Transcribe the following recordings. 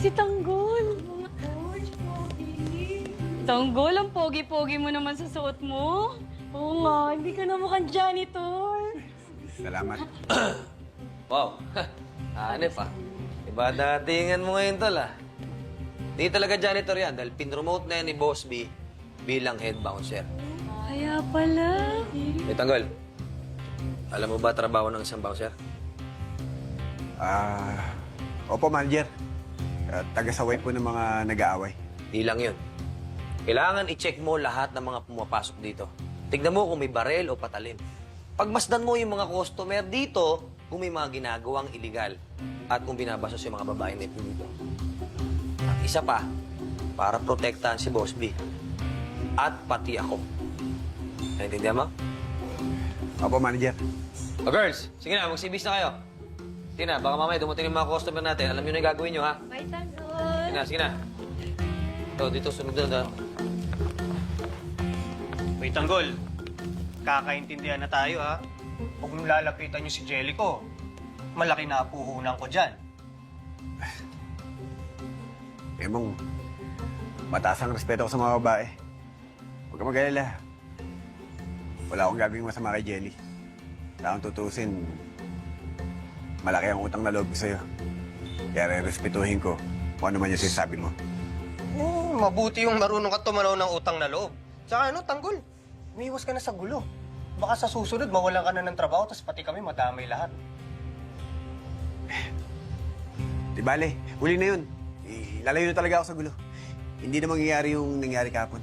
si Tanggol. Tanggol, ang pogi-pogi mo naman sa suot mo. Oo nga, hindi ka na mukhang janitor. Salamat. Wow, hanep ah. Iba datingan mo ngayon tol ah. Di talaga janitor yan dahil pinromote na yan ni Boss B bilang head bouncer. Kaya pala. Tanggol, alam mo ba trabaho ng isang bouncer? Opo, manager. Taga-saway po ng mga nag-aaway. Di lang yun. Kailangan i-check mo lahat ng mga pumapasok dito. Tignan mo kung may barel o patalim. Pagmasdan mo yung mga customer dito kung may mga ginagawang iligal at kung binabastos yung mga babae na dito. At isa pa, para protektahan si Boss B. At pati ako. Naintindihan mo? Opo, manager. O girls, sige na, magsibis na kayo. Sige na, baka mamaya dumating yung mga customer natin. Alam nyo na yung gagawin nyo, ha? Bye, Tanggol. Sige na, sige na. Ito, dito, sunod doon, ha? Uy, Tanggol. Kakaintindihan na tayo, ha? Huwag mong lalapitan niyo si Jellico. Malaki na puhunan ko dyan. Mong, mataas ang respeto ko sa mga babae. Huwag ka mag-alala. Wala akong gagawing masama kay Jelly. Sa akong tutusin, malaki ang utang na loob ko sa'yo. Kaya respetuhin ko kung ano man yung sinasabi mo. Mabuti yung marunong ka tumanaw ng utang na loob. Tsaka ano, Tanggol, umiwas ka na sa gulo. Baka sa susunod, mawalan ka na ng trabaho, tapos pati kami madamay lahat. Di bale, huli na yun. Lalayo na talaga ako sa gulo. Hindi na mangyayari yung nangyari kahapon.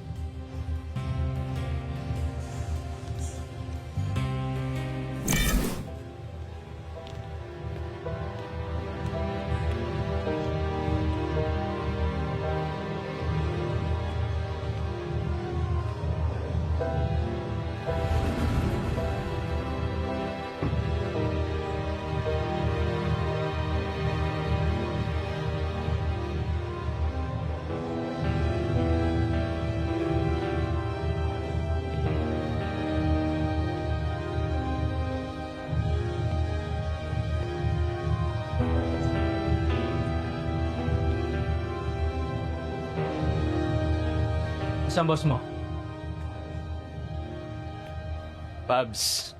Saan boss mo? Pabs.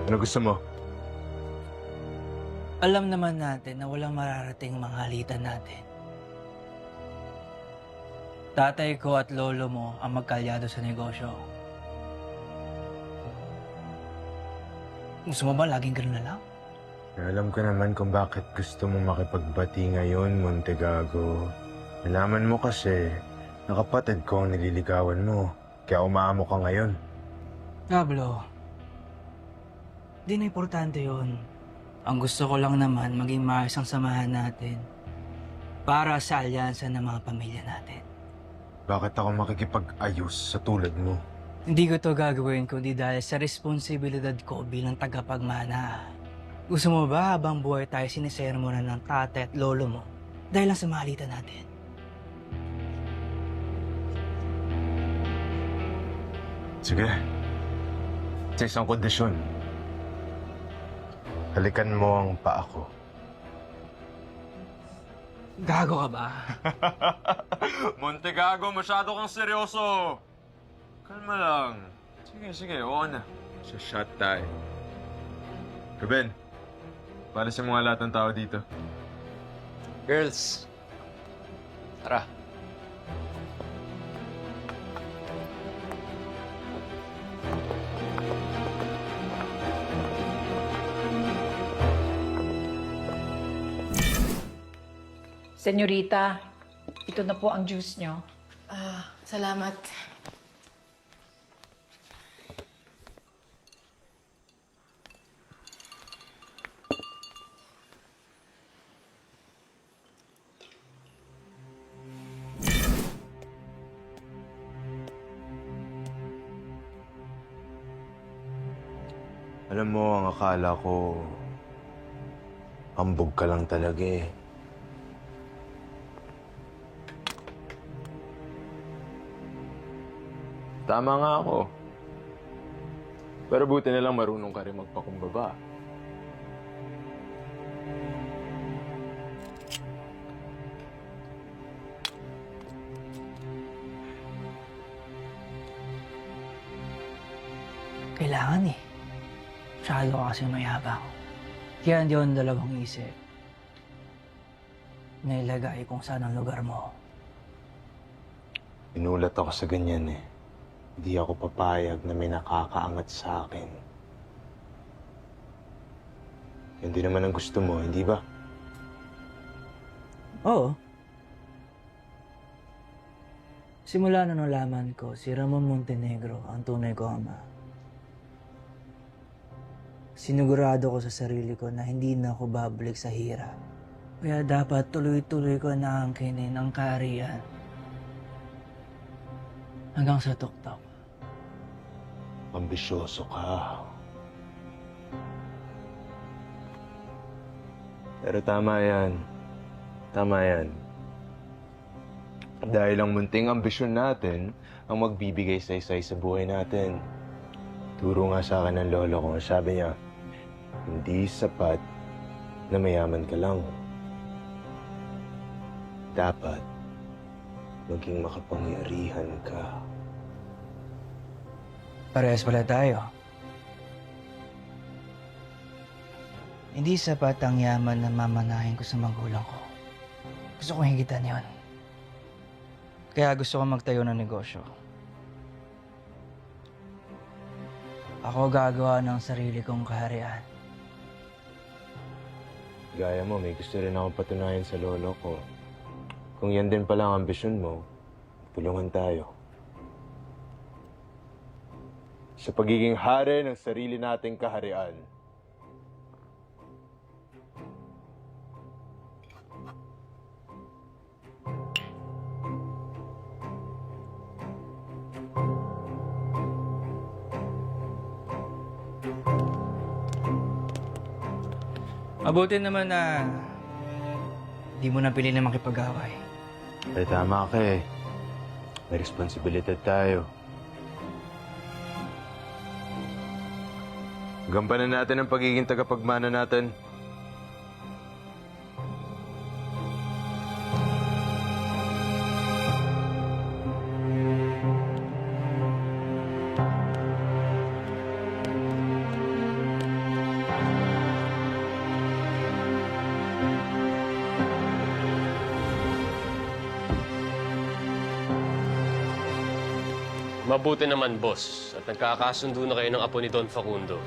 Ano gusto mo? Alam naman natin na walang mararating mga halitan natin. Tatay ko at lolo mo ang magkalyado sa negosyo. Gusto mo ba laging gano'n na lang? Alam ko naman kung bakit gusto mo makipagbati ngayon, Montegago. Nalaman mo kasi na kapatid ko ang nililigawan mo, kaya umaamo ka ngayon. Pablo, di na importante yun. Ang gusto ko lang naman maging maayos ang samahan natin para sa alyansa ng mga pamilya natin. Bakit ako makikipag-ayos sa tulad mo? Hindi ko to gagawin kundi dahil sa responsibilidad ko bilang tagapagmana. Gusto mo ba habang buhay tayo sinisermonan ng tatay at lolo mo dahil lang sa mahalitan natin? Sige. Sa isang kondisyon. Halikan mo ang paa ko. Gago ka ba? Montegago, masyado kang seryoso. Kalma lang. Sige, oo na. Sa shot tayo. Ruben, para sa mga lahat ng tao dito. Girls, tara. Senyorita, ito na po ang juice nyo. Salamat. Alam mo, ang akala ko, hambog ka lang talaga eh. Tama nga ako. Pero buti na lang marunong ka rin magpakumbaba. Kailangan eh. Masyado ka kasi mayabang. Kaya hindi ako dalawang isip na ilagay kung saan ang lugar mo. Inulat ako sa ganyan eh. Hindi ako papayag na may nakakaangat sa akin. Hindi naman ang gusto mo, hindi ba? Oo. Simula na nalaman ko, si Ramon Montenegro ang tunay ko ama. Sinigurado ko sa sarili ko na hindi na ako babalik sa hirap. Kaya dapat tuloy-tuloy ko na angkinin ang kaharian hanggang sa tuktok. Ambisyoso ka. Pero tama yan. Tama yan. Dahil ang munting ambisyon natin ang magbibigay saysay sa buhay natin. Turo nga sa akin ng lolo ko, sabi niya, hindi sapat na mayaman ka lang. Dapat maging makapangyarihan ka. Parehas pala tayo. Hindi sapat ang yaman na mamanahin ko sa magulang ko. Gusto kong higitan yon. Kaya gusto ko magtayo ng negosyo. Ako gagawa ng sarili kong kaharian. Gaya mo, may gusto rin akong patunayan sa lolo ko. Kung yan din pala ang ambisyon mo, tulungan tayo. Sa pagiging hari ng sarili nating kaharian. Mabuti naman na di mo na pili na makipag-away. Eh, tama ka eh. May responsibilidad tayo. Gampanan natin ang pagiging tagapagmana natin. Mabuti naman, boss. At nagkakasundo na kayo ng apo ni Don Facundo.